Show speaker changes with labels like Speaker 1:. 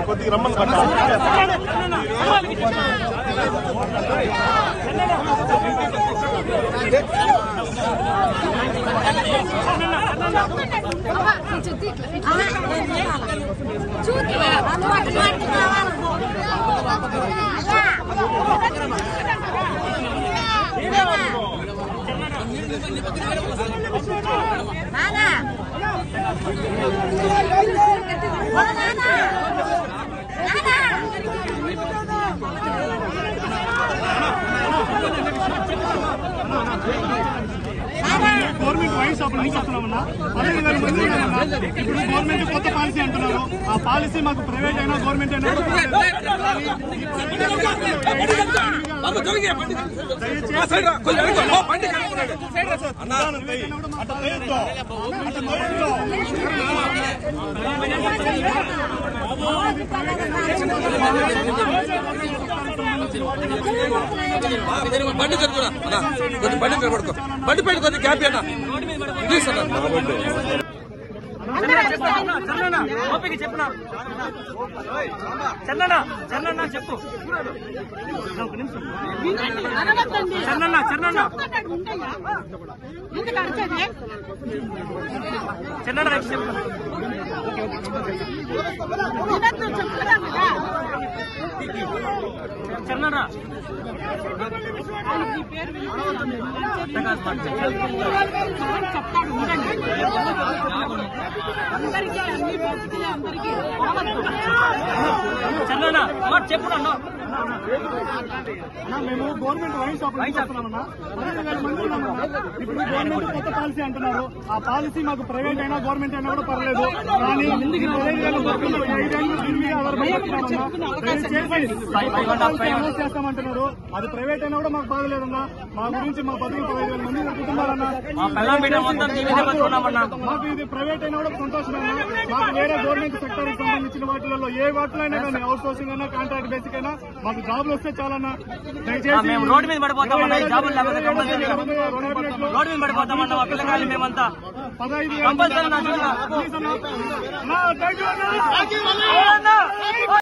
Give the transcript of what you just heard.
Speaker 1: కొద్దిగా రమ్మని పట్టాలి గవర్నమెంట్ వైన్ షాప్ నుంచి వస్తున్నామన్నా 15,000 మంది ఇప్పుడు గవర్నమెంట్ కొత్త పాలసీ అంటున్నారు. ఆ పాలసీ మాకు ప్రైవేట్ అయినా గవర్నమెంట్ అయినా
Speaker 2: బండి జరుగుతున్నా బండి నిలబడుకో బండి పెట్టుకొని క్యాబ్ అన్నా ప్లీజ్ అన్న
Speaker 3: ఓపిక చెప్పినా చందన్న చందన్న చెప్పు చందన్న చందన్న చందన్న చెప్తున్నా చందన్న చందన్న చెప్పున్నా
Speaker 1: మేము గవర్నమెంట్ వైన్ షాప్ చేస్తున్నామన్నా 15,000 మంది ఉన్నామన్నా. ఇప్పుడు గవర్నమెంట్ కొత్త పాలసీ అంటున్నారు. ఆ పాలసీ మాకు ప్రైవేట్ అయినా గవర్నమెంట్ అయినా కూడా పర్లేదు. కానీ 5,000 చేస్తామంటున్నారు. అది ప్రైవేట్ అయినా కూడా మాకు బాగలేదన్నా. మా గురించి మా 15,000 మంది కుటుంబాలన్నా మాకు ఇది ప్రైవేట్ అయినా కూడా సంతోషమన్నా. మాకు వేరే గవర్నమెంట్ సెక్టర్ కి సంబంధించిన వాటిలో ఏ వాటిలో అయినా కానీ అవుట్ సోర్సింగ్ అయినా కాంట్రాక్ట్ బేసిక్ అయినా మాకు జాబులు వస్తే చాలన్నా. దయచేసి
Speaker 3: రోడ్డు మీద పడిపోతామన్నా జాబులు లేకపోతే రోడ్డు మీద పడిపోతామన్నా మా పిల్లకాయలు మేమంతా
Speaker 1: 15